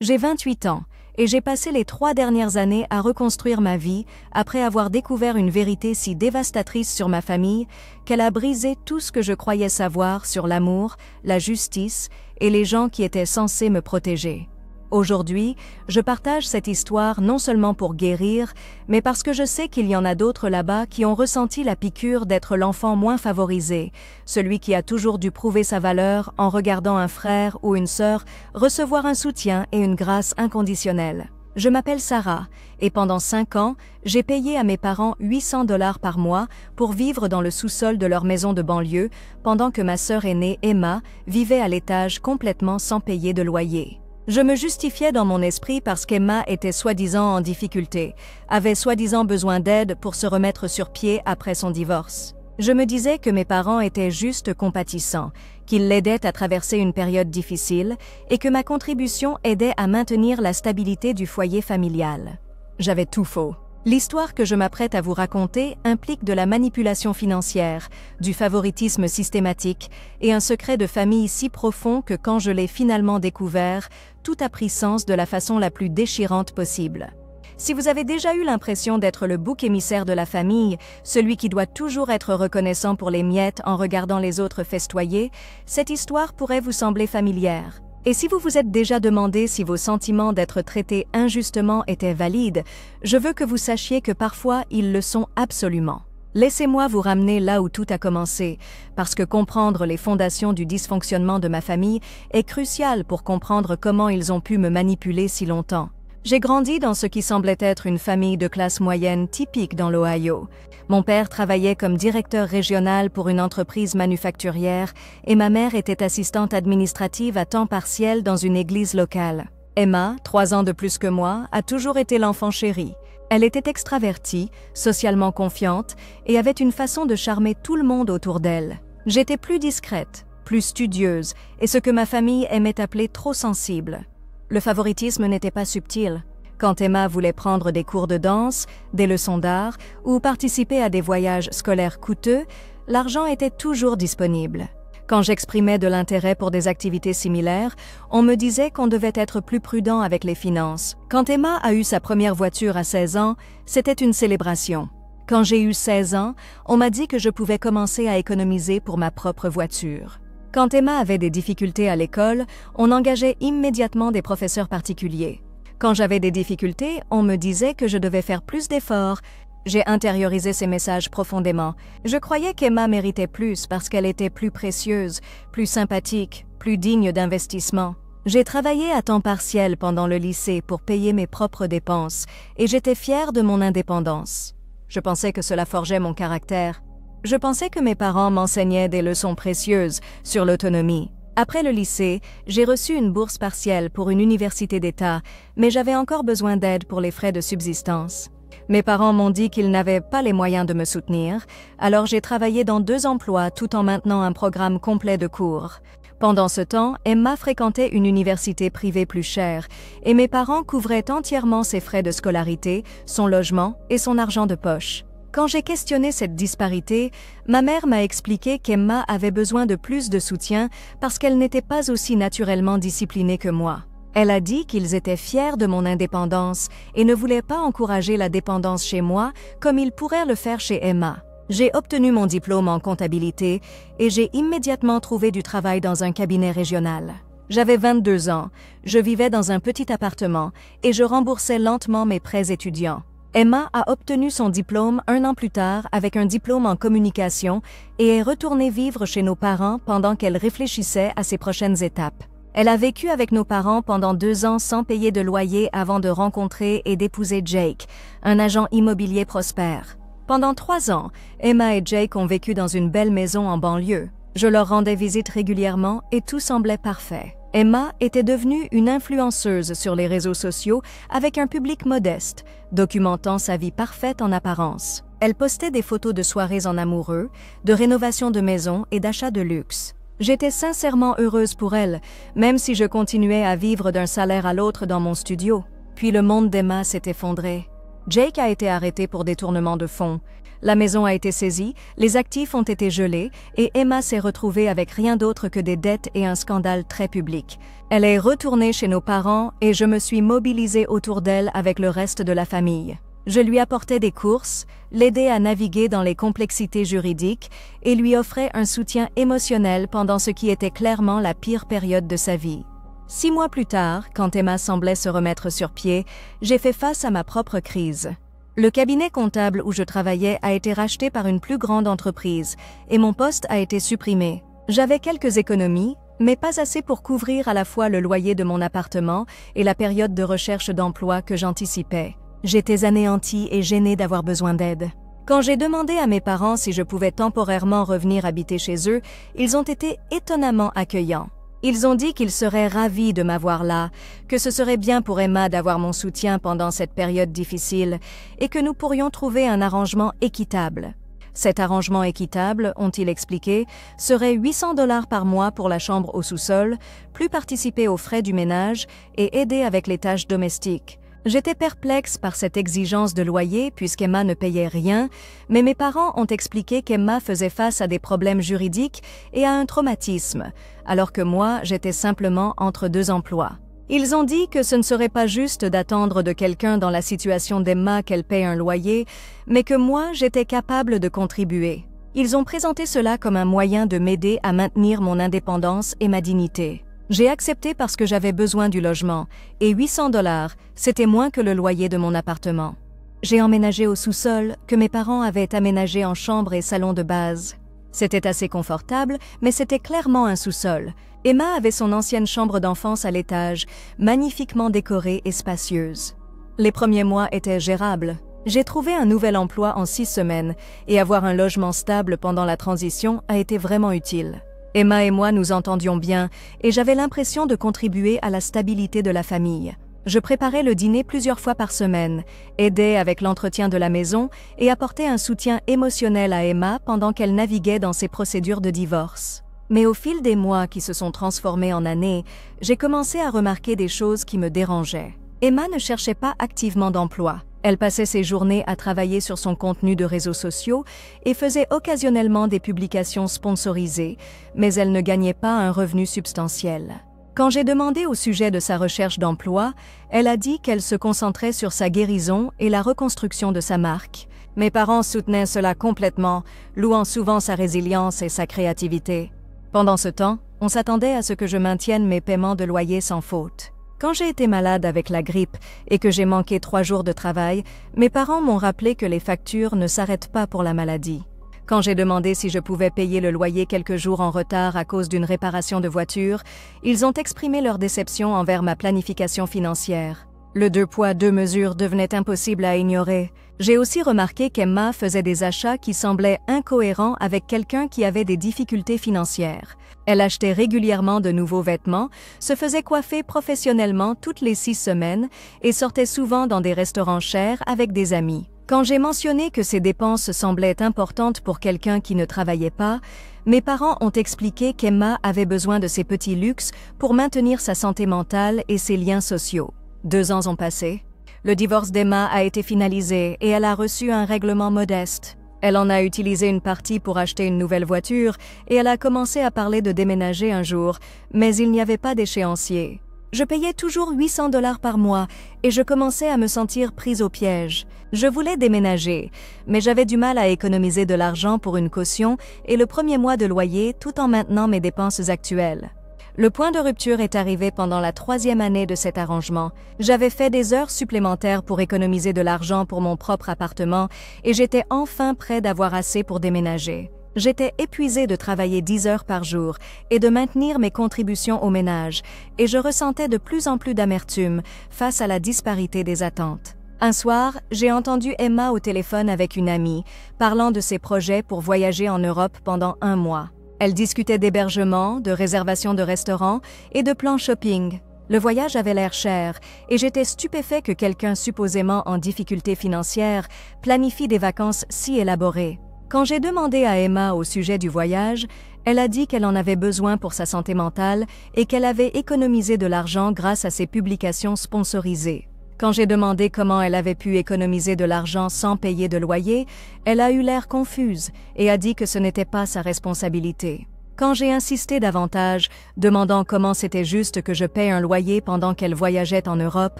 J'ai 28 ans et j'ai passé les 3 dernières années à reconstruire ma vie après avoir découvert une vérité si dévastatrice sur ma famille qu'elle a brisé tout ce que je croyais savoir sur l'amour, la justice et les gens qui étaient censés me protéger. Aujourd'hui, je partage cette histoire non seulement pour guérir, mais parce que je sais qu'il y en a d'autres là-bas qui ont ressenti la piqûre d'être l'enfant moins favorisé, celui qui a toujours dû prouver sa valeur en regardant un frère ou une sœur recevoir un soutien et une grâce inconditionnelle. Je m'appelle Sarah, et pendant 5 ans, j'ai payé à mes parents 800 $ par mois pour vivre dans le sous-sol de leur maison de banlieue, pendant que ma sœur aînée, Emma, vivait à l'étage complètement sans payer de loyer. Je me justifiais dans mon esprit parce qu'Emma était soi-disant en difficulté, avait soi-disant besoin d'aide pour se remettre sur pied après son divorce. Je me disais que mes parents étaient juste compatissants, qu'ils l'aidaient à traverser une période difficile et que ma contribution aidait à maintenir la stabilité du foyer familial. J'avais tout faux. L'histoire que je m'apprête à vous raconter implique de la manipulation financière, du favoritisme systématique et un secret de famille si profond que quand je l'ai finalement découvert, tout a pris sens de la façon la plus déchirante possible. Si vous avez déjà eu l'impression d'être le bouc émissaire de la famille, celui qui doit toujours être reconnaissant pour les miettes en regardant les autres festoyer, cette histoire pourrait vous sembler familière. Et si vous vous êtes déjà demandé si vos sentiments d'être traité injustement étaient valides, je veux que vous sachiez que parfois ils le sont absolument. Laissez-moi vous ramener là où tout a commencé, parce que comprendre les fondations du dysfonctionnement de ma famille est crucial pour comprendre comment ils ont pu me manipuler si longtemps. J'ai grandi dans ce qui semblait être une famille de classe moyenne typique dans l'Ohio. Mon père travaillait comme directeur régional pour une entreprise manufacturière et ma mère était assistante administrative à temps partiel dans une église locale. Emma, 3 ans de plus que moi, a toujours été l'enfant chéri. Elle était extravertie, socialement confiante et avait une façon de charmer tout le monde autour d'elle. J'étais plus discrète, plus studieuse et ce que ma famille aimait appeler trop sensible. Le favoritisme n'était pas subtil. Quand Emma voulait prendre des cours de danse, des leçons d'art ou participer à des voyages scolaires coûteux, l'argent était toujours disponible. Quand j'exprimais de l'intérêt pour des activités similaires, on me disait qu'on devait être plus prudent avec les finances. Quand Emma a eu sa première voiture à 16 ans, c'était une célébration. Quand j'ai eu 16 ans, on m'a dit que je pouvais commencer à économiser pour ma propre voiture. Quand Emma avait des difficultés à l'école, on engageait immédiatement des professeurs particuliers. Quand j'avais des difficultés, on me disait que je devais faire plus d'efforts. J'ai intériorisé ces messages profondément. Je croyais qu'Emma méritait plus parce qu'elle était plus précieuse, plus sympathique, plus digne d'investissement. J'ai travaillé à temps partiel pendant le lycée pour payer mes propres dépenses et j'étais fière de mon indépendance. Je pensais que cela forgeait mon caractère. Je pensais que mes parents m'enseignaient des leçons précieuses sur l'autonomie. Après le lycée, j'ai reçu une bourse partielle pour une université d'État, mais j'avais encore besoin d'aide pour les frais de subsistance. Mes parents m'ont dit qu'ils n'avaient pas les moyens de me soutenir, alors j'ai travaillé dans 2 emplois tout en maintenant un programme complet de cours. Pendant ce temps, Emma fréquentait une université privée plus chère, et mes parents couvraient entièrement ses frais de scolarité, son logement et son argent de poche. Quand j'ai questionné cette disparité, ma mère m'a expliqué qu'Emma avait besoin de plus de soutien parce qu'elle n'était pas aussi naturellement disciplinée que moi. Elle a dit qu'ils étaient fiers de mon indépendance et ne voulaient pas encourager la dépendance chez moi comme ils pourraient le faire chez Emma. J'ai obtenu mon diplôme en comptabilité et j'ai immédiatement trouvé du travail dans un cabinet régional. J'avais 22 ans, je vivais dans un petit appartement et je remboursais lentement mes prêts étudiants. Emma a obtenu son diplôme 1 an plus tard avec un diplôme en communication et est retournée vivre chez nos parents pendant qu'elle réfléchissait à ses prochaines étapes. Elle a vécu avec nos parents pendant 2 ans sans payer de loyer avant de rencontrer et d'épouser Jake, un agent immobilier prospère. Pendant 3 ans, Emma et Jake ont vécu dans une belle maison en banlieue. Je leur rendais visite régulièrement et tout semblait parfait. Emma était devenue une influenceuse sur les réseaux sociaux avec un public modeste, documentant sa vie parfaite en apparence. Elle postait des photos de soirées en amoureux, de rénovation de maisons et d'achats de luxe. J'étais sincèrement heureuse pour elle, même si je continuais à vivre d'un salaire à l'autre dans mon studio. Puis le monde d'Emma s'est effondré. Jake a été arrêté pour détournement de fonds. La maison a été saisie, les actifs ont été gelés et Emma s'est retrouvée avec rien d'autre que des dettes et un scandale très public. Elle est retournée chez nos parents et je me suis mobilisée autour d'elle avec le reste de la famille. Je lui apportais des courses, l'aidais à naviguer dans les complexités juridiques et lui offrais un soutien émotionnel pendant ce qui était clairement la pire période de sa vie. 6 mois plus tard, quand Emma semblait se remettre sur pied, j'ai fait face à ma propre crise. Le cabinet comptable où je travaillais a été racheté par une plus grande entreprise et mon poste a été supprimé. J'avais quelques économies, mais pas assez pour couvrir à la fois le loyer de mon appartement et la période de recherche d'emploi que j'anticipais. J'étais anéantie et gênée d'avoir besoin d'aide. Quand j'ai demandé à mes parents si je pouvais temporairement revenir habiter chez eux, ils ont été étonnamment accueillants. Ils ont dit qu'ils seraient ravis de m'avoir là, que ce serait bien pour Emma d'avoir mon soutien pendant cette période difficile et que nous pourrions trouver un arrangement équitable. Cet arrangement équitable, ont-ils expliqué, serait 800 $ par mois pour la chambre au sous-sol, plus participer aux frais du ménage et aider avec les tâches domestiques. J'étais perplexe par cette exigence de loyer puisqu'Emma ne payait rien, mais mes parents ont expliqué qu'Emma faisait face à des problèmes juridiques et à un traumatisme, alors que moi, j'étais simplement entre 2 emplois. Ils ont dit que ce ne serait pas juste d'attendre de quelqu'un dans la situation d'Emma qu'elle paie un loyer, mais que moi, j'étais capable de contribuer. Ils ont présenté cela comme un moyen de m'aider à maintenir mon indépendance et ma dignité. J'ai accepté parce que j'avais besoin du logement, et 800 $, c'était moins que le loyer de mon appartement. J'ai emménagé au sous-sol, que mes parents avaient aménagé en chambre et salon de base. C'était assez confortable, mais c'était clairement un sous-sol. Emma avait son ancienne chambre d'enfance à l'étage, magnifiquement décorée et spacieuse. Les premiers mois étaient gérables. J'ai trouvé un nouvel emploi en 6 semaines, et avoir un logement stable pendant la transition a été vraiment utile. Emma et moi nous entendions bien et j'avais l'impression de contribuer à la stabilité de la famille. Je préparais le dîner plusieurs fois par semaine, aidais avec l'entretien de la maison et apportais un soutien émotionnel à Emma pendant qu'elle naviguait dans ses procédures de divorce. Mais au fil des mois qui se sont transformés en années, j'ai commencé à remarquer des choses qui me dérangeaient. Emma ne cherchait pas activement d'emploi. Elle passait ses journées à travailler sur son contenu de réseaux sociaux et faisait occasionnellement des publications sponsorisées, mais elle ne gagnait pas un revenu substantiel. Quand j'ai demandé au sujet de sa recherche d'emploi, elle a dit qu'elle se concentrait sur sa guérison et la reconstruction de sa marque. Mes parents soutenaient cela complètement, louant souvent sa résilience et sa créativité. Pendant ce temps, on s'attendait à ce que je maintienne mes paiements de loyer sans faute. Quand j'ai été malade avec la grippe et que j'ai manqué 3 jours de travail, mes parents m'ont rappelé que les factures ne s'arrêtent pas pour la maladie. Quand j'ai demandé si je pouvais payer le loyer quelques jours en retard à cause d'une réparation de voiture, ils ont exprimé leur déception envers ma planification financière. Le 2 poids 2 mesures devenait impossible à ignorer. J'ai aussi remarqué qu'Emma faisait des achats qui semblaient incohérents avec quelqu'un qui avait des difficultés financières. Elle achetait régulièrement de nouveaux vêtements, se faisait coiffer professionnellement toutes les 6 semaines et sortait souvent dans des restaurants chers avec des amis. Quand j'ai mentionné que ces dépenses semblaient importantes pour quelqu'un qui ne travaillait pas, mes parents ont expliqué qu'Emma avait besoin de ces petits luxes pour maintenir sa santé mentale et ses liens sociaux. 2 ans ont passé. Le divorce d'Emma a été finalisé et elle a reçu un règlement modeste. Elle en a utilisé une partie pour acheter une nouvelle voiture et elle a commencé à parler de déménager un jour, mais il n'y avait pas d'échéancier. Je payais toujours 800 $ par mois et je commençais à me sentir prise au piège. Je voulais déménager, mais j'avais du mal à économiser de l'argent pour une caution et le premier mois de loyer tout en maintenant mes dépenses actuelles. Le point de rupture est arrivé pendant la 3e année de cet arrangement. J'avais fait des heures supplémentaires pour économiser de l'argent pour mon propre appartement et j'étais enfin près d'avoir assez pour déménager. J'étais épuisée de travailler 10 heures par jour et de maintenir mes contributions au ménage et je ressentais de plus en plus d'amertume face à la disparité des attentes. Un soir, j'ai entendu Emma au téléphone avec une amie, parlant de ses projets pour voyager en Europe pendant 1 mois. Elle discutait d'hébergement, de réservation de restaurants et de plans shopping. Le voyage avait l'air cher et j'étais stupéfait que quelqu'un supposément en difficulté financière planifie des vacances si élaborées. Quand j'ai demandé à Emma au sujet du voyage, elle a dit qu'elle en avait besoin pour sa santé mentale et qu'elle avait économisé de l'argent grâce à ses publications sponsorisées. Quand j'ai demandé comment elle avait pu économiser de l'argent sans payer de loyer, elle a eu l'air confuse et a dit que ce n'était pas sa responsabilité. Quand j'ai insisté davantage, demandant comment c'était juste que je paie un loyer pendant qu'elle voyageait en Europe,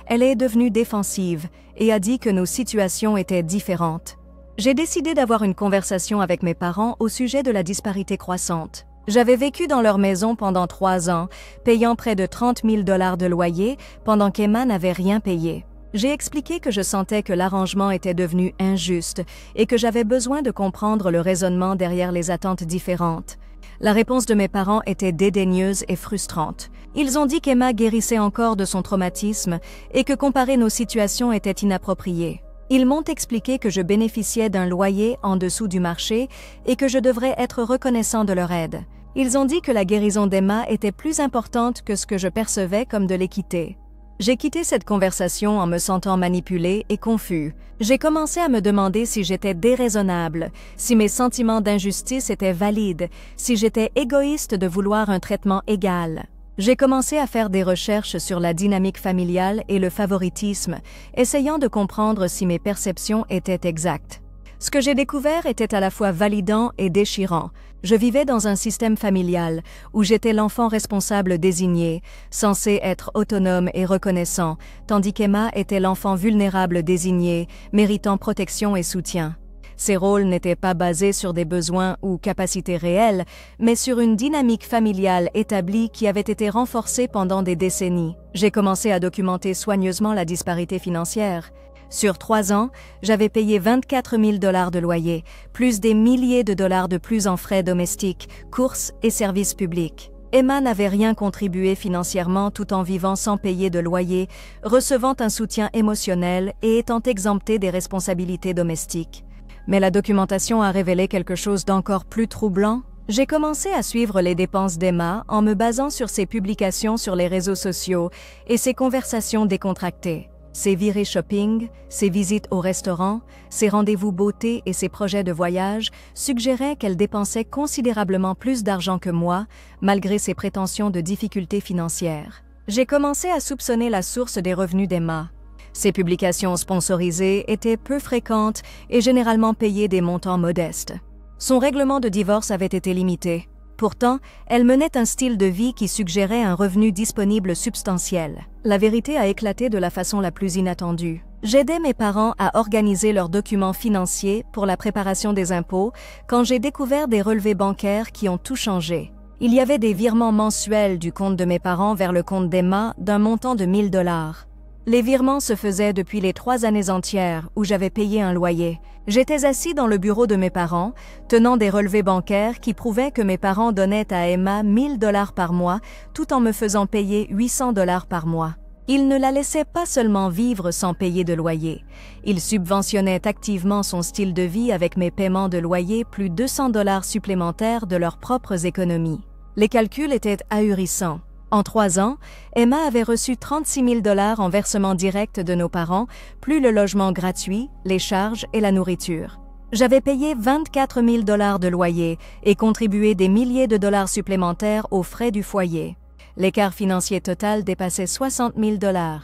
elle est devenue défensive et a dit que nos situations étaient différentes. J'ai décidé d'avoir une conversation avec mes parents au sujet de la disparité croissante. J'avais vécu dans leur maison pendant 3 ans, payant près de 30 000 $ de loyer pendant qu'Emma n'avait rien payé. J'ai expliqué que je sentais que l'arrangement était devenu injuste et que j'avais besoin de comprendre le raisonnement derrière les attentes différentes. La réponse de mes parents était dédaigneuse et frustrante. Ils ont dit qu'Emma guérissait encore de son traumatisme et que comparer nos situations était inapproprié. Ils m'ont expliqué que je bénéficiais d'un loyer en dessous du marché et que je devrais être reconnaissant de leur aide. Ils ont dit que la guérison d'Emma était plus importante que ce que je percevais comme de l'équité. J'ai quitté cette conversation en me sentant manipulée et confus. J'ai commencé à me demander si j'étais déraisonnable, si mes sentiments d'injustice étaient valides, si j'étais égoïste de vouloir un traitement égal. J'ai commencé à faire des recherches sur la dynamique familiale et le favoritisme, essayant de comprendre si mes perceptions étaient exactes. Ce que j'ai découvert était à la fois validant et déchirant. Je vivais dans un système familial où j'étais l'enfant responsable désigné, censé être autonome et reconnaissant, tandis qu'Emma était l'enfant vulnérable désigné, méritant protection et soutien. Ces rôles n'étaient pas basés sur des besoins ou capacités réelles, mais sur une dynamique familiale établie qui avait été renforcée pendant des décennies. J'ai commencé à documenter soigneusement la disparité financière. Sur 3 ans, j'avais payé 24 000 $ de loyer, plus des milliers de dollars de plus en frais domestiques, courses et services publics. Emma n'avait rien contribué financièrement tout en vivant sans payer de loyer, recevant un soutien émotionnel et étant exemptée des responsabilités domestiques. Mais la documentation a révélé quelque chose d'encore plus troublant. J'ai commencé à suivre les dépenses d'Emma en me basant sur ses publications sur les réseaux sociaux et ses conversations décontractées. Ses virées shopping, ses visites au restaurant, ses rendez-vous beauté et ses projets de voyage suggéraient qu'elle dépensait considérablement plus d'argent que moi, malgré ses prétentions de difficultés financières. J'ai commencé à soupçonner la source des revenus d'Emma. Ses publications sponsorisées étaient peu fréquentes et généralement payaient des montants modestes. Son règlement de divorce avait été limité. Pourtant, elle menait un style de vie qui suggérait un revenu disponible substantiel. La vérité a éclaté de la façon la plus inattendue. J'aidais mes parents à organiser leurs documents financiers pour la préparation des impôts quand j'ai découvert des relevés bancaires qui ont tout changé. Il y avait des virements mensuels du compte de mes parents vers le compte d'Emma d'un montant de 1 000 $. Les virements se faisaient depuis les 3 années entières où j'avais payé un loyer. J'étais assis dans le bureau de mes parents, tenant des relevés bancaires qui prouvaient que mes parents donnaient à Emma 1 000 $ par mois, tout en me faisant payer 800 $ par mois. Ils ne la laissaient pas seulement vivre sans payer de loyer. Ils subventionnaient activement son style de vie avec mes paiements de loyer plus 200 $ supplémentaires de leurs propres économies. Les calculs étaient ahurissants. En 3 ans, Emma avait reçu 36 000 $ en versement direct de nos parents, plus le logement gratuit, les charges et la nourriture. J'avais payé 24 000 $ de loyer et contribué des milliers de dollars supplémentaires aux frais du foyer. L'écart financier total dépassait 60 000 $.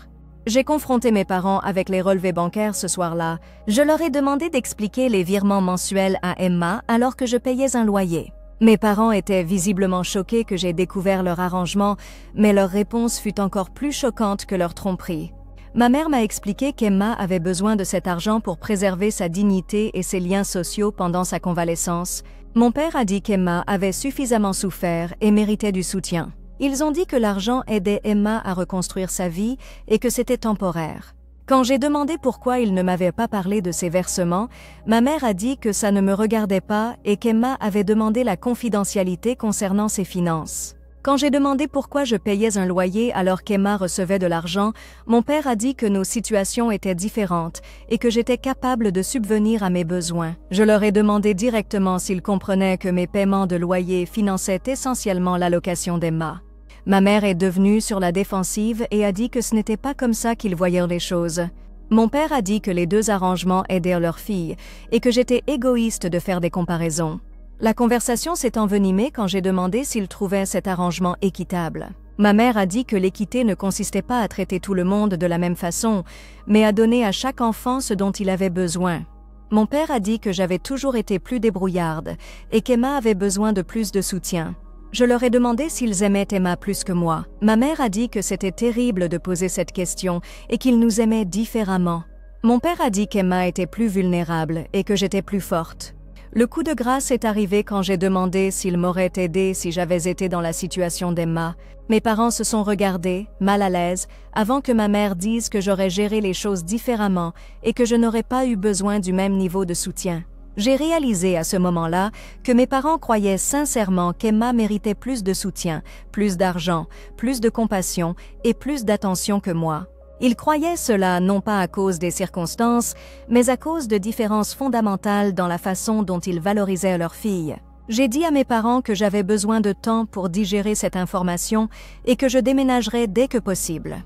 J'ai confronté mes parents avec les relevés bancaires ce soir-là. Je leur ai demandé d'expliquer les virements mensuels à Emma alors que je payais un loyer. Mes parents étaient visiblement choqués que j'ai découvert leur arrangement, mais leur réponse fut encore plus choquante que leur tromperie. Ma mère m'a expliqué qu'Emma avait besoin de cet argent pour préserver sa dignité et ses liens sociaux pendant sa convalescence. Mon père a dit qu'Emma avait suffisamment souffert et méritait du soutien. Ils ont dit que l'argent aidait Emma à reconstruire sa vie et que c'était temporaire. Quand j'ai demandé pourquoi il ne m'avait pas parlé de ses versements, ma mère a dit que ça ne me regardait pas et qu'Emma avait demandé la confidentialité concernant ses finances. Quand j'ai demandé pourquoi je payais un loyer alors qu'Emma recevait de l'argent, mon père a dit que nos situations étaient différentes et que j'étais capable de subvenir à mes besoins. Je leur ai demandé directement s'ils comprenaient que mes paiements de loyer finançaient essentiellement l'allocation d'Emma. Ma mère est devenue sur la défensive et a dit que ce n'était pas comme ça qu'ils voyaient les choses. Mon père a dit que les 2 arrangements aidaient leur fille et que j'étais égoïste de faire des comparaisons. La conversation s'est envenimée quand j'ai demandé s'il trouvait cet arrangement équitable. Ma mère a dit que l'équité ne consistait pas à traiter tout le monde de la même façon, mais à donner à chaque enfant ce dont il avait besoin. Mon père a dit que j'avais toujours été plus débrouillarde et qu'Emma avait besoin de plus de soutien. Je leur ai demandé s'ils aimaient Emma plus que moi. Ma mère a dit que c'était terrible de poser cette question et qu'ils nous aimaient différemment. Mon père a dit qu'Emma était plus vulnérable et que j'étais plus forte. Le coup de grâce est arrivé quand j'ai demandé s'ils m'auraient aidé si j'avais été dans la situation d'Emma. Mes parents se sont regardés, mal à l'aise, avant que ma mère dise que j'aurais géré les choses différemment et que je n'aurais pas eu besoin du même niveau de soutien. J'ai réalisé à ce moment-là que mes parents croyaient sincèrement qu'Emma méritait plus de soutien, plus d'argent, plus de compassion et plus d'attention que moi. Ils croyaient cela non pas à cause des circonstances, mais à cause de différences fondamentales dans la façon dont ils valorisaient leur fille. J'ai dit à mes parents que j'avais besoin de temps pour digérer cette information et que je déménagerais dès que possible.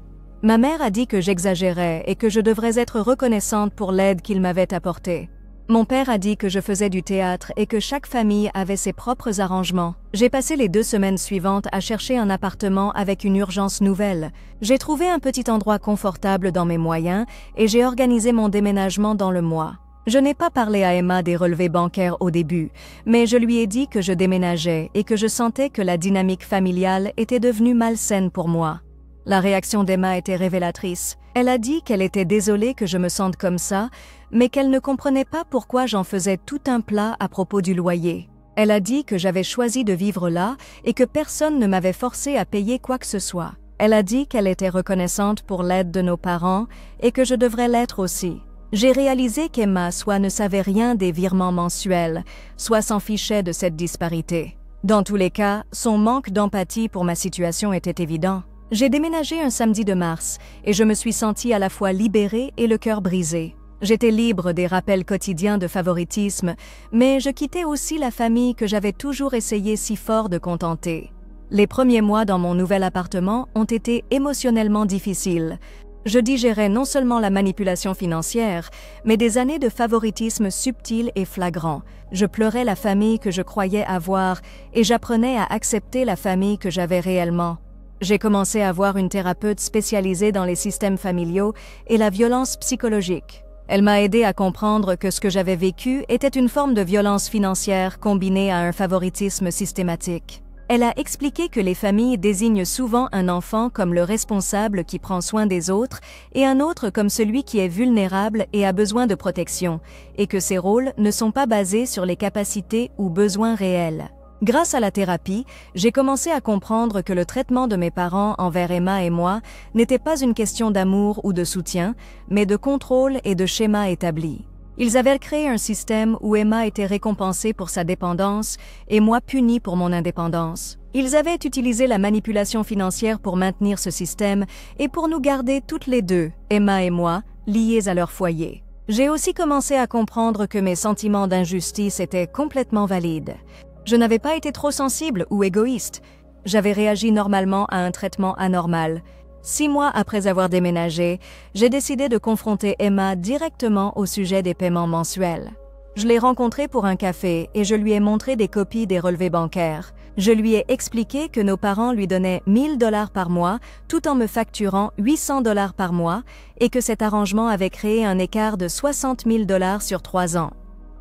Ma mère a dit que j'exagérais et que je devrais être reconnaissante pour l'aide qu'ils m'avaient apportée. Mon père a dit que je faisais du théâtre et que chaque famille avait ses propres arrangements. J'ai passé les 2 semaines suivantes à chercher un appartement avec une urgence nouvelle. J'ai trouvé un petit endroit confortable dans mes moyens et j'ai organisé mon déménagement dans le mois. Je n'ai pas parlé à Emma des relevés bancaires au début, mais je lui ai dit que je déménageais et que je sentais que la dynamique familiale était devenue malsaine pour moi. La réaction d'Emma était révélatrice. Elle a dit qu'elle était désolée que je me sente comme ça, mais qu'elle ne comprenait pas pourquoi j'en faisais tout un plat à propos du loyer. Elle a dit que j'avais choisi de vivre là et que personne ne m'avait forcé à payer quoi que ce soit. Elle a dit qu'elle était reconnaissante pour l'aide de nos parents et que je devrais l'être aussi. J'ai réalisé qu'Emma soit ne savait rien des virements mensuels, soit s'en fichait de cette disparité. Dans tous les cas, son manque d'empathie pour ma situation était évident. J'ai déménagé un samedi de mars et je me suis sentie à la fois libérée et le cœur brisé. J'étais libre des rappels quotidiens de favoritisme, mais je quittais aussi la famille que j'avais toujours essayé si fort de contenter. Les premiers mois dans mon nouvel appartement ont été émotionnellement difficiles. Je digérais non seulement la manipulation financière, mais des années de favoritisme subtil et flagrant. Je pleurais la famille que je croyais avoir et j'apprenais à accepter la famille que j'avais réellement. J'ai commencé à voir une thérapeute spécialisée dans les systèmes familiaux et la violence psychologique. Elle m'a aidé à comprendre que ce que j'avais vécu était une forme de violence financière combinée à un favoritisme systématique. Elle a expliqué que les familles désignent souvent un enfant comme le responsable qui prend soin des autres et un autre comme celui qui est vulnérable et a besoin de protection, et que ces rôles ne sont pas basés sur les capacités ou besoins réels. Grâce à la thérapie, j'ai commencé à comprendre que le traitement de mes parents envers Emma et moi n'était pas une question d'amour ou de soutien, mais de contrôle et de schéma établi. Ils avaient créé un système où Emma était récompensée pour sa dépendance et moi punie pour mon indépendance. Ils avaient utilisé la manipulation financière pour maintenir ce système et pour nous garder toutes les deux, Emma et moi, liées à leur foyer. J'ai aussi commencé à comprendre que mes sentiments d'injustice étaient complètement valides. Je n'avais pas été trop sensible ou égoïste. J'avais réagi normalement à un traitement anormal. 6 mois après avoir déménagé, j'ai décidé de confronter Emma directement au sujet des paiements mensuels. Je l'ai rencontrée pour un café et je lui ai montré des copies des relevés bancaires. Je lui ai expliqué que nos parents lui donnaient 1 000 $ par mois tout en me facturant 800 $ par mois et que cet arrangement avait créé un écart de 60 000 $ sur 3 ans.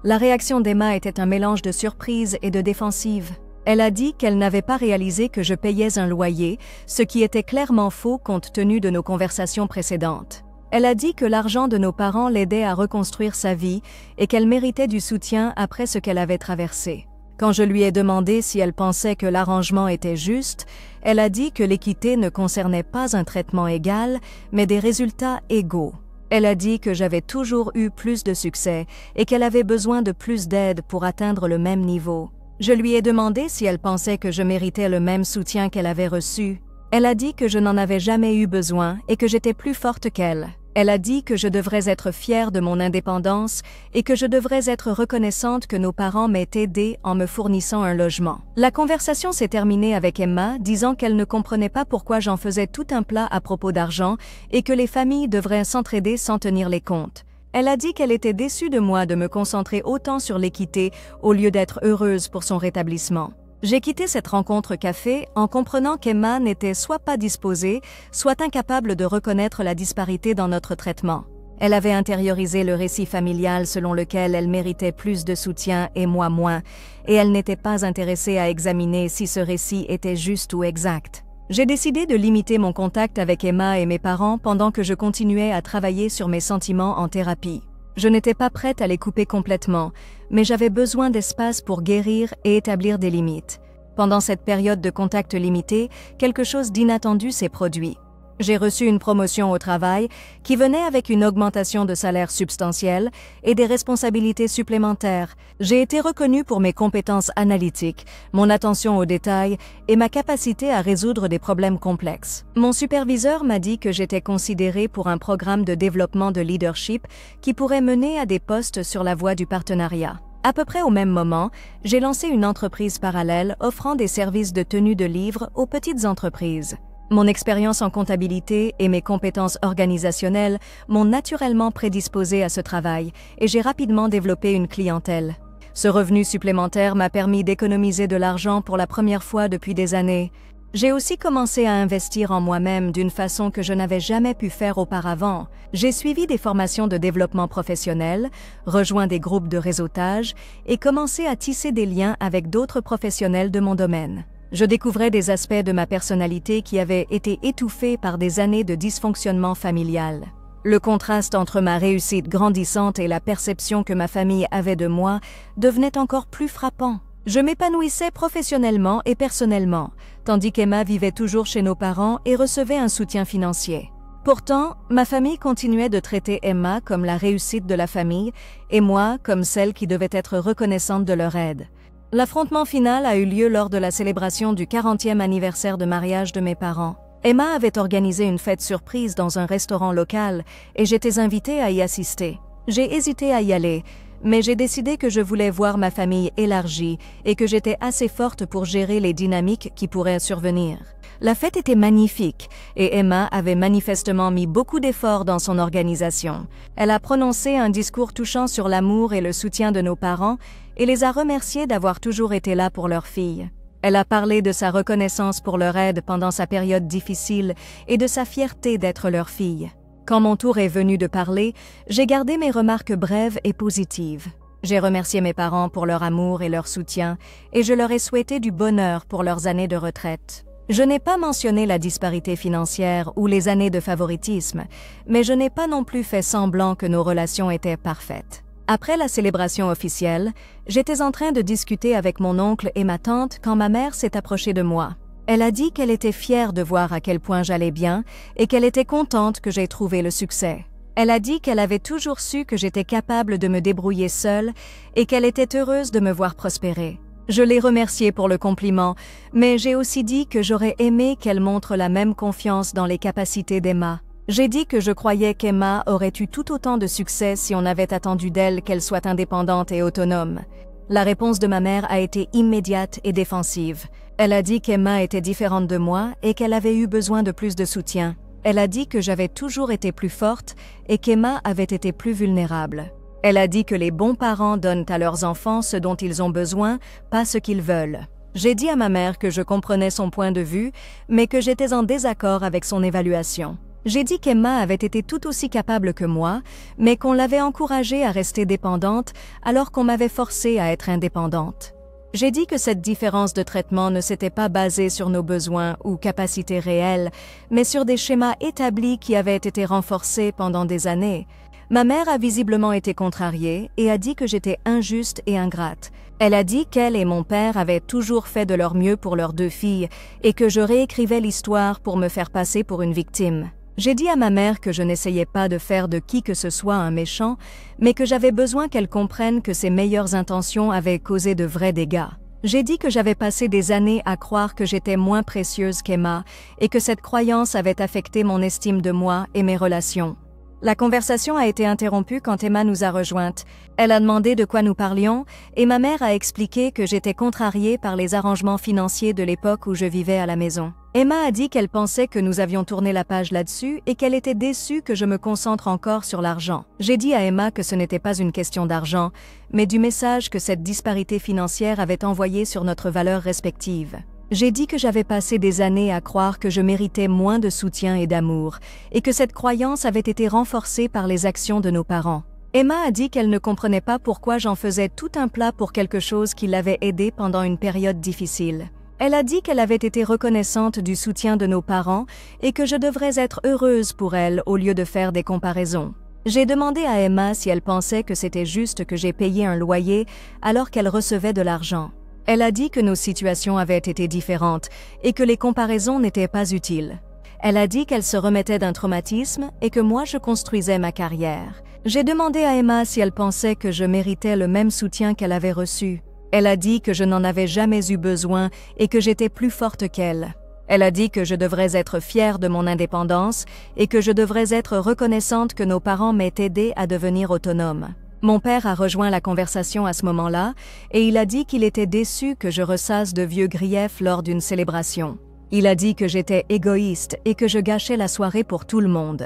La réaction d'Emma était un mélange de surprise et de défensive. Elle a dit qu'elle n'avait pas réalisé que je payais un loyer, ce qui était clairement faux compte tenu de nos conversations précédentes. Elle a dit que l'argent de nos parents l'aidait à reconstruire sa vie et qu'elle méritait du soutien après ce qu'elle avait traversé. Quand je lui ai demandé si elle pensait que l'arrangement était juste, elle a dit que l'équité ne concernait pas un traitement égal, mais des résultats égaux. Elle a dit que j'avais toujours eu plus de succès et qu'elle avait besoin de plus d'aide pour atteindre le même niveau. Je lui ai demandé si elle pensait que je méritais le même soutien qu'elle avait reçu. Elle a dit que je n'en avais jamais eu besoin et que j'étais plus forte qu'elle. Elle a dit que je devrais être fière de mon indépendance et que je devrais être reconnaissante que nos parents m'aient aidée en me fournissant un logement. La conversation s'est terminée avec Emma disant qu'elle ne comprenait pas pourquoi j'en faisais tout un plat à propos d'argent et que les familles devraient s'entraider sans tenir les comptes. Elle a dit qu'elle était déçue de moi de me concentrer autant sur l'équité au lieu d'être heureuse pour son rétablissement. J'ai quitté cette rencontre café en comprenant qu'Emma n'était soit pas disposée, soit incapable de reconnaître la disparité dans notre traitement. Elle avait intériorisé le récit familial selon lequel elle méritait plus de soutien et moi moins, et elle n'était pas intéressée à examiner si ce récit était juste ou exact. J'ai décidé de limiter mon contact avec Emma et mes parents pendant que je continuais à travailler sur mes sentiments en thérapie. Je n'étais pas prête à les couper complètement, mais j'avais besoin d'espace pour guérir et établir des limites. Pendant cette période de contact limité, quelque chose d'inattendu s'est produit. J'ai reçu une promotion au travail qui venait avec une augmentation de salaire substantielle et des responsabilités supplémentaires. J'ai été reconnue pour mes compétences analytiques, mon attention aux détails et ma capacité à résoudre des problèmes complexes. Mon superviseur m'a dit que j'étais considérée pour un programme de développement de leadership qui pourrait mener à des postes sur la voie du partenariat. À peu près au même moment, j'ai lancé une entreprise parallèle offrant des services de tenue de livres aux petites entreprises. Mon expérience en comptabilité et mes compétences organisationnelles m'ont naturellement prédisposée à ce travail et j'ai rapidement développé une clientèle. Ce revenu supplémentaire m'a permis d'économiser de l'argent pour la première fois depuis des années. J'ai aussi commencé à investir en moi-même d'une façon que je n'avais jamais pu faire auparavant. J'ai suivi des formations de développement professionnel, rejoint des groupes de réseautage et commencé à tisser des liens avec d'autres professionnels de mon domaine. Je découvrais des aspects de ma personnalité qui avaient été étouffés par des années de dysfonctionnement familial. Le contraste entre ma réussite grandissante et la perception que ma famille avait de moi devenait encore plus frappant. Je m'épanouissais professionnellement et personnellement, tandis qu'Emma vivait toujours chez nos parents et recevait un soutien financier. Pourtant, ma famille continuait de traiter Emma comme la réussite de la famille et moi comme celle qui devait être reconnaissante de leur aide. L'affrontement final a eu lieu lors de la célébration du 40e anniversaire de mariage de mes parents. Emma avait organisé une fête surprise dans un restaurant local et j'étais invitée à y assister. J'ai hésité à y aller, mais j'ai décidé que je voulais voir ma famille élargie et que j'étais assez forte pour gérer les dynamiques qui pourraient survenir. La fête était magnifique et Emma avait manifestement mis beaucoup d'efforts dans son organisation. Elle a prononcé un discours touchant sur l'amour et le soutien de nos parents et les a remerciés d'avoir toujours été là pour leur fille. Elle a parlé de sa reconnaissance pour leur aide pendant sa période difficile et de sa fierté d'être leur fille. Quand mon tour est venu de parler, j'ai gardé mes remarques brèves et positives. J'ai remercié mes parents pour leur amour et leur soutien et je leur ai souhaité du bonheur pour leurs années de retraite. Je n'ai pas mentionné la disparité financière ou les années de favoritisme, mais je n'ai pas non plus fait semblant que nos relations étaient parfaites. Après la célébration officielle, j'étais en train de discuter avec mon oncle et ma tante quand ma mère s'est approchée de moi. Elle a dit qu'elle était fière de voir à quel point j'allais bien et qu'elle était contente que j'aie trouvé le succès. Elle a dit qu'elle avait toujours su que j'étais capable de me débrouiller seule et qu'elle était heureuse de me voir prospérer. Je l'ai remerciée pour le compliment, mais j'ai aussi dit que j'aurais aimé qu'elle montre la même confiance dans les capacités d'Emma. J'ai dit que je croyais qu'Emma aurait eu tout autant de succès si on avait attendu d'elle qu'elle soit indépendante et autonome. La réponse de ma mère a été immédiate et défensive. Elle a dit qu'Emma était différente de moi et qu'elle avait eu besoin de plus de soutien. Elle a dit que j'avais toujours été plus forte et qu'Emma avait été plus vulnérable. Elle a dit que les bons parents donnent à leurs enfants ce dont ils ont besoin, pas ce qu'ils veulent. J'ai dit à ma mère que je comprenais son point de vue, mais que j'étais en désaccord avec son évaluation. J'ai dit qu'Emma avait été tout aussi capable que moi, mais qu'on l'avait encouragée à rester dépendante alors qu'on m'avait forcée à être indépendante. J'ai dit que cette différence de traitement ne s'était pas basée sur nos besoins ou capacités réelles, mais sur des schémas établis qui avaient été renforcés pendant des années. Ma mère a visiblement été contrariée et a dit que j'étais injuste et ingrate. Elle a dit qu'elle et mon père avaient toujours fait de leur mieux pour leurs deux filles et que je réécrivais l'histoire pour me faire passer pour une victime. J'ai dit à ma mère que je n'essayais pas de faire de qui que ce soit un méchant, mais que j'avais besoin qu'elle comprenne que ses meilleures intentions avaient causé de vrais dégâts. J'ai dit que j'avais passé des années à croire que j'étais moins précieuse qu'Emma et que cette croyance avait affecté mon estime de moi et mes relations. La conversation a été interrompue quand Emma nous a rejointes. Elle a demandé de quoi nous parlions et ma mère a expliqué que j'étais contrariée par les arrangements financiers de l'époque où je vivais à la maison. Emma a dit qu'elle pensait que nous avions tourné la page là-dessus et qu'elle était déçue que je me concentre encore sur l'argent. J'ai dit à Emma que ce n'était pas une question d'argent, mais du message que cette disparité financière avait envoyé sur notre valeur respective. J'ai dit que j'avais passé des années à croire que je méritais moins de soutien et d'amour, et que cette croyance avait été renforcée par les actions de nos parents. Emma a dit qu'elle ne comprenait pas pourquoi j'en faisais tout un plat pour quelque chose qui l'avait aidée pendant une période difficile. Elle a dit qu'elle avait été reconnaissante du soutien de nos parents et que je devrais être heureuse pour elle au lieu de faire des comparaisons. J'ai demandé à Emma si elle pensait que c'était juste que j'ai payé un loyer alors qu'elle recevait de l'argent. Elle a dit que nos situations avaient été différentes et que les comparaisons n'étaient pas utiles. Elle a dit qu'elle se remettait d'un traumatisme et que moi je construisais ma carrière. J'ai demandé à Emma si elle pensait que je méritais le même soutien qu'elle avait reçu. Elle a dit que je n'en avais jamais eu besoin et que j'étais plus forte qu'elle. Elle a dit que je devrais être fière de mon indépendance et que je devrais être reconnaissante que nos parents m'aient aidée à devenir autonome. Mon père a rejoint la conversation à ce moment-là et il a dit qu'il était déçu que je ressasse de vieux griefs lors d'une célébration. Il a dit que j'étais égoïste et que je gâchais la soirée pour tout le monde.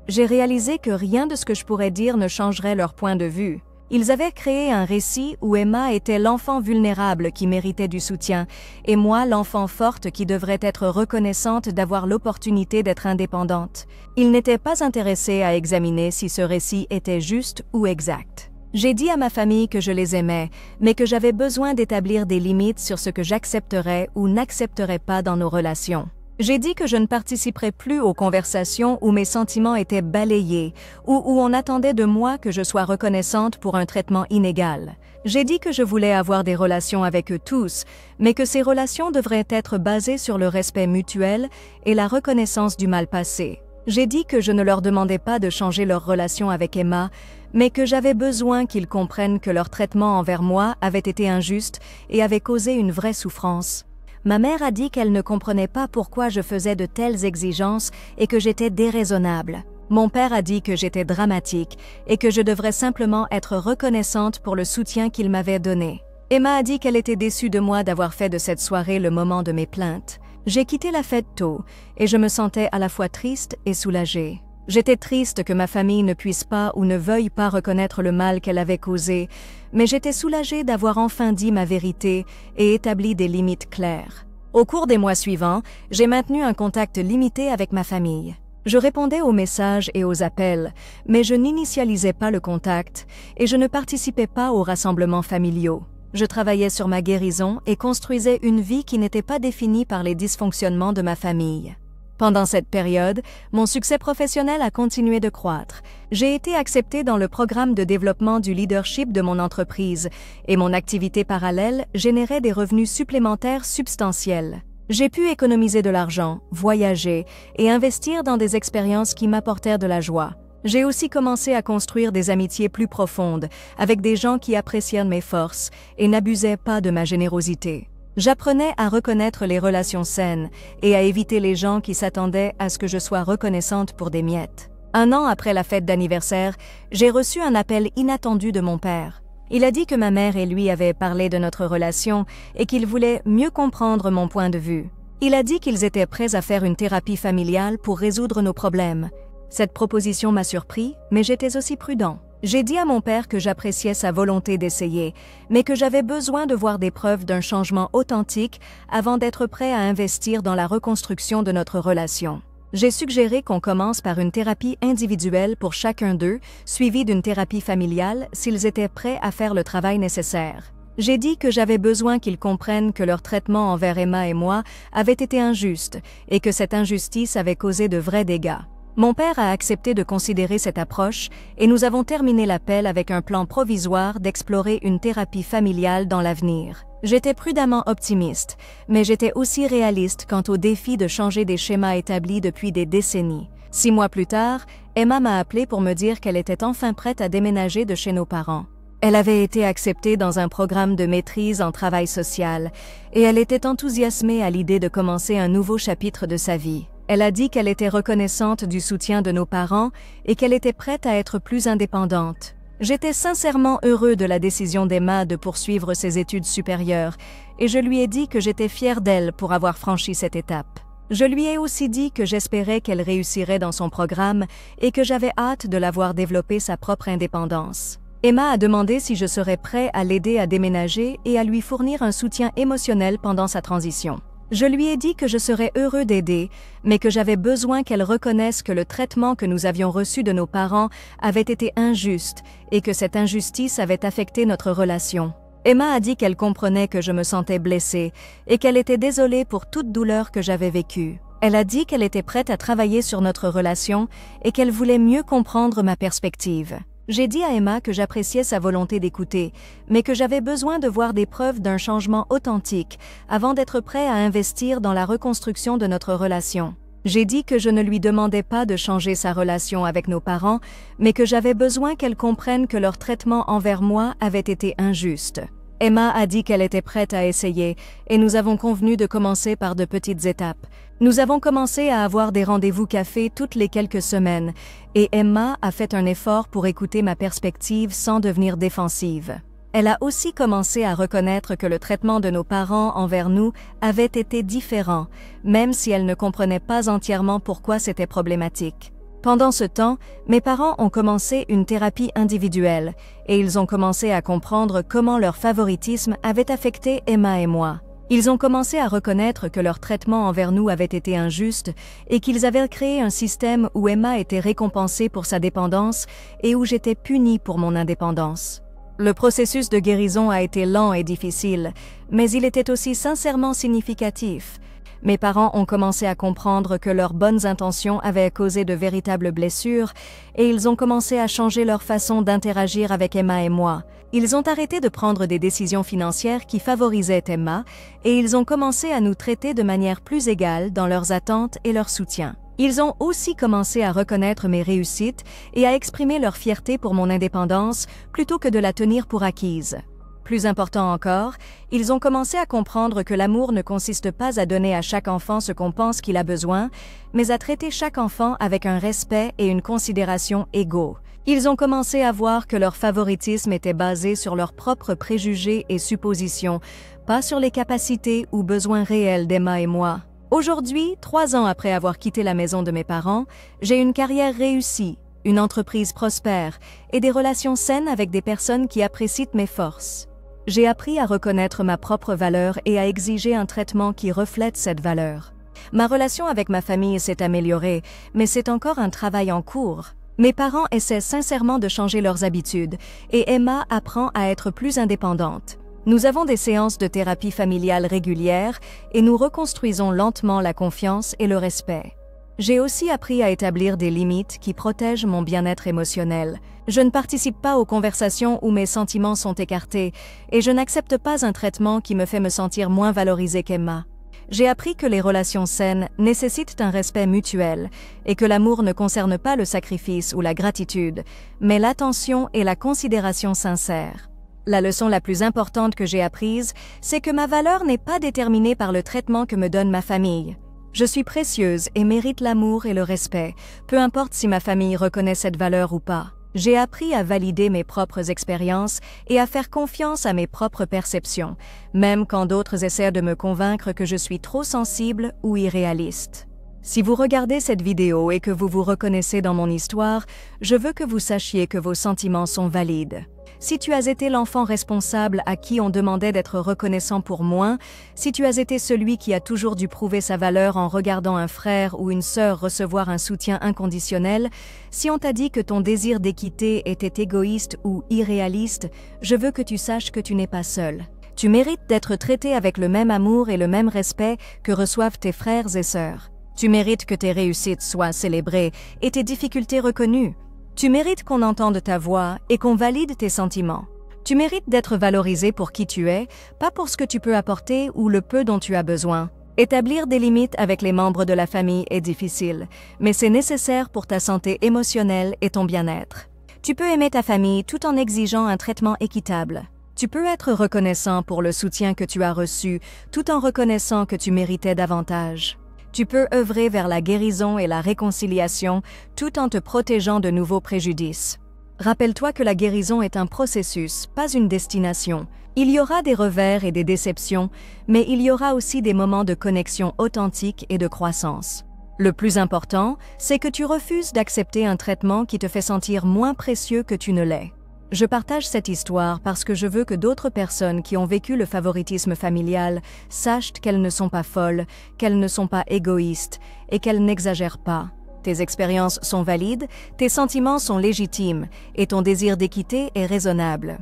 J'ai réalisé que rien de ce que je pourrais dire ne changerait leur point de vue. Ils avaient créé un récit où Emma était l'enfant vulnérable qui méritait du soutien et moi l'enfant forte qui devrait être reconnaissante d'avoir l'opportunité d'être indépendante. Ils n'étaient pas intéressés à examiner si ce récit était juste ou exact. J'ai dit à ma famille que je les aimais, mais que j'avais besoin d'établir des limites sur ce que j'accepterais ou n'accepterais pas dans nos relations. J'ai dit que je ne participerais plus aux conversations où mes sentiments étaient balayés ou où on attendait de moi que je sois reconnaissante pour un traitement inégal. J'ai dit que je voulais avoir des relations avec eux tous, mais que ces relations devraient être basées sur le respect mutuel et la reconnaissance du mal passé. J'ai dit que je ne leur demandais pas de changer leur relation avec Emma, mais que j'avais besoin qu'ils comprennent que leur traitement envers moi avait été injuste et avait causé une vraie souffrance. Ma mère a dit qu'elle ne comprenait pas pourquoi je faisais de telles exigences et que j'étais déraisonnable. Mon père a dit que j'étais dramatique et que je devrais simplement être reconnaissante pour le soutien qu'il m'avait donné. Emma a dit qu'elle était déçue de moi d'avoir fait de cette soirée le moment de mes plaintes. J'ai quitté la fête tôt et je me sentais à la fois triste et soulagée. J'étais triste que ma famille ne puisse pas ou ne veuille pas reconnaître le mal qu'elle avait causé, mais j'étais soulagée d'avoir enfin dit ma vérité et établi des limites claires. Au cours des mois suivants, j'ai maintenu un contact limité avec ma famille. Je répondais aux messages et aux appels, mais je n'initialisais pas le contact et je ne participais pas aux rassemblements familiaux. Je travaillais sur ma guérison et construisais une vie qui n'était pas définie par les dysfonctionnements de ma famille. Pendant cette période, mon succès professionnel a continué de croître. J'ai été acceptée dans le programme de développement du leadership de mon entreprise et mon activité parallèle générait des revenus supplémentaires substantiels. J'ai pu économiser de l'argent, voyager et investir dans des expériences qui m'apportèrent de la joie. J'ai aussi commencé à construire des amitiés plus profondes avec des gens qui appréciaient mes forces et n'abusaient pas de ma générosité. J'apprenais à reconnaître les relations saines et à éviter les gens qui s'attendaient à ce que je sois reconnaissante pour des miettes. 1 an après la fête d'anniversaire, j'ai reçu un appel inattendu de mon père. Il a dit que ma mère et lui avaient parlé de notre relation et qu'il voulait mieux comprendre mon point de vue. Il a dit qu'ils étaient prêts à faire une thérapie familiale pour résoudre nos problèmes. Cette proposition m'a surpris, mais j'étais aussi prudent. J'ai dit à mon père que j'appréciais sa volonté d'essayer, mais que j'avais besoin de voir des preuves d'un changement authentique avant d'être prêt à investir dans la reconstruction de notre relation. J'ai suggéré qu'on commence par une thérapie individuelle pour chacun d'eux, suivie d'une thérapie familiale s'ils étaient prêts à faire le travail nécessaire. J'ai dit que j'avais besoin qu'ils comprennent que leur traitement envers Emma et moi avait été injuste et que cette injustice avait causé de vrais dégâts. Mon père a accepté de considérer cette approche et nous avons terminé l'appel avec un plan provisoire d'explorer une thérapie familiale dans l'avenir. J'étais prudemment optimiste, mais j'étais aussi réaliste quant au défi de changer des schémas établis depuis des décennies. 6 mois plus tard, Emma m'a appelé pour me dire qu'elle était enfin prête à déménager de chez nos parents. Elle avait été acceptée dans un programme de maîtrise en travail social et elle était enthousiasmée à l'idée de commencer un nouveau chapitre de sa vie. Elle a dit qu'elle était reconnaissante du soutien de nos parents et qu'elle était prête à être plus indépendante. J'étais sincèrement heureux de la décision d'Emma de poursuivre ses études supérieures et je lui ai dit que j'étais fière d'elle pour avoir franchi cette étape. Je lui ai aussi dit que j'espérais qu'elle réussirait dans son programme et que j'avais hâte de la voir développer sa propre indépendance. Emma a demandé si je serais prêt à l'aider à déménager et à lui fournir un soutien émotionnel pendant sa transition. Je lui ai dit que je serais heureux d'aider, mais que j'avais besoin qu'elle reconnaisse que le traitement que nous avions reçu de nos parents avait été injuste et que cette injustice avait affecté notre relation. Emma a dit qu'elle comprenait que je me sentais blessée et qu'elle était désolée pour toute douleur que j'avais vécue. Elle a dit qu'elle était prête à travailler sur notre relation et qu'elle voulait mieux comprendre ma perspective. J'ai dit à Emma que j'appréciais sa volonté d'écouter, mais que j'avais besoin de voir des preuves d'un changement authentique avant d'être prêt à investir dans la reconstruction de notre relation. J'ai dit que je ne lui demandais pas de changer sa relation avec nos parents, mais que j'avais besoin qu'elle comprenne que leur traitement envers moi avait été injuste. Emma a dit qu'elle était prête à essayer, et nous avons convenu de commencer par de petites étapes. Nous avons commencé à avoir des rendez-vous café toutes les quelques semaines, et Emma a fait un effort pour écouter ma perspective sans devenir défensive. Elle a aussi commencé à reconnaître que le traitement de nos parents envers nous avait été différent, même si elle ne comprenait pas entièrement pourquoi c'était problématique. Pendant ce temps, mes parents ont commencé une thérapie individuelle et ils ont commencé à comprendre comment leur favoritisme avait affecté Emma et moi. Ils ont commencé à reconnaître que leur traitement envers nous avait été injuste et qu'ils avaient créé un système où Emma était récompensée pour sa dépendance et où j'étais punie pour mon indépendance. Le processus de guérison a été lent et difficile, mais il était aussi sincèrement significatif. Mes parents ont commencé à comprendre que leurs bonnes intentions avaient causé de véritables blessures et ils ont commencé à changer leur façon d'interagir avec Emma et moi. Ils ont arrêté de prendre des décisions financières qui favorisaient Emma et ils ont commencé à nous traiter de manière plus égale dans leurs attentes et leur soutien. Ils ont aussi commencé à reconnaître mes réussites et à exprimer leur fierté pour mon indépendance plutôt que de la tenir pour acquise. Plus important encore, ils ont commencé à comprendre que l'amour ne consiste pas à donner à chaque enfant ce qu'on pense qu'il a besoin, mais à traiter chaque enfant avec un respect et une considération égaux. Ils ont commencé à voir que leur favoritisme était basé sur leurs propres préjugés et suppositions, pas sur les capacités ou besoins réels d'Emma et moi. Aujourd'hui, 3 ans après avoir quitté la maison de mes parents, j'ai une carrière réussie, une entreprise prospère et des relations saines avec des personnes qui apprécient mes forces. J'ai appris à reconnaître ma propre valeur et à exiger un traitement qui reflète cette valeur. Ma relation avec ma famille s'est améliorée, mais c'est encore un travail en cours. Mes parents essaient sincèrement de changer leurs habitudes et Emma apprend à être plus indépendante. Nous avons des séances de thérapie familiale régulières et nous reconstruisons lentement la confiance et le respect. J'ai aussi appris à établir des limites qui protègent mon bien-être émotionnel. Je ne participe pas aux conversations où mes sentiments sont écartés et je n'accepte pas un traitement qui me fait me sentir moins valorisée qu'Emma. J'ai appris que les relations saines nécessitent un respect mutuel et que l'amour ne concerne pas le sacrifice ou la gratitude, mais l'attention et la considération sincère. La leçon la plus importante que j'ai apprise, c'est que ma valeur n'est pas déterminée par le traitement que me donne ma famille. Je suis précieuse et mérite l'amour et le respect, peu importe si ma famille reconnaît cette valeur ou pas. J'ai appris à valider mes propres expériences et à faire confiance à mes propres perceptions, même quand d'autres essaient de me convaincre que je suis trop sensible ou irréaliste. Si vous regardez cette vidéo et que vous vous reconnaissez dans mon histoire, je veux que vous sachiez que vos sentiments sont valides. Si tu as été l'enfant responsable à qui on demandait d'être reconnaissant pour moins, si tu as été celui qui a toujours dû prouver sa valeur en regardant un frère ou une sœur recevoir un soutien inconditionnel, si on t'a dit que ton désir d'équité était égoïste ou irréaliste, je veux que tu saches que tu n'es pas seul. Tu mérites d'être traité avec le même amour et le même respect que reçoivent tes frères et sœurs. Tu mérites que tes réussites soient célébrées et tes difficultés reconnues. Tu mérites qu'on entende ta voix et qu'on valide tes sentiments. Tu mérites d'être valorisé pour qui tu es, pas pour ce que tu peux apporter ou le peu dont tu as besoin. Établir des limites avec les membres de la famille est difficile, mais c'est nécessaire pour ta santé émotionnelle et ton bien-être. Tu peux aimer ta famille tout en exigeant un traitement équitable. Tu peux être reconnaissant pour le soutien que tu as reçu, tout en reconnaissant que tu méritais davantage. Tu peux œuvrer vers la guérison et la réconciliation tout en te protégeant de nouveaux préjudices. Rappelle-toi que la guérison est un processus, pas une destination. Il y aura des revers et des déceptions, mais il y aura aussi des moments de connexion authentique et de croissance. Le plus important, c'est que tu refuses d'accepter un traitement qui te fait sentir moins précieux que tu ne l'es. Je partage cette histoire parce que je veux que d'autres personnes qui ont vécu le favoritisme familial sachent qu'elles ne sont pas folles, qu'elles ne sont pas égoïstes et qu'elles n'exagèrent pas. Tes expériences sont valides, tes sentiments sont légitimes et ton désir d'équité est raisonnable.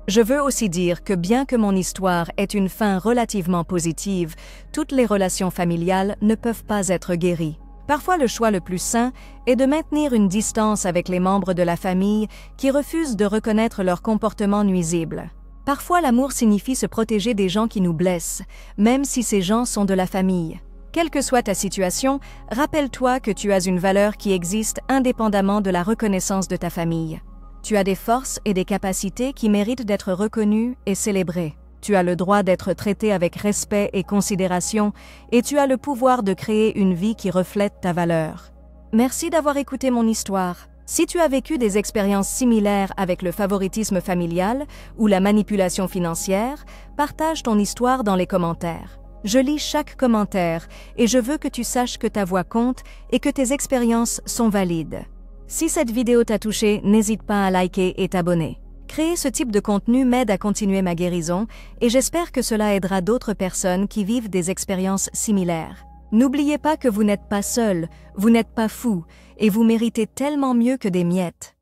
Je veux aussi dire que bien que mon histoire ait une fin relativement positive, toutes les relations familiales ne peuvent pas être guéries. Parfois, le choix le plus sain est de maintenir une distance avec les membres de la famille qui refusent de reconnaître leur comportement nuisible. Parfois, l'amour signifie se protéger des gens qui nous blessent, même si ces gens sont de la famille. Quelle que soit ta situation, rappelle-toi que tu as une valeur qui existe indépendamment de la reconnaissance de ta famille. Tu as des forces et des capacités qui méritent d'être reconnues et célébrées. Tu as le droit d'être traité avec respect et considération et tu as le pouvoir de créer une vie qui reflète ta valeur. Merci d'avoir écouté mon histoire. Si tu as vécu des expériences similaires avec le favoritisme familial ou la manipulation financière, partage ton histoire dans les commentaires. Je lis chaque commentaire et je veux que tu saches que ta voix compte et que tes expériences sont valides. Si cette vidéo t'a touché, n'hésite pas à liker et t'abonner. Créer ce type de contenu m'aide à continuer ma guérison et j'espère que cela aidera d'autres personnes qui vivent des expériences similaires. N'oubliez pas que vous n'êtes pas seul, vous n'êtes pas fou et vous méritez tellement mieux que des miettes.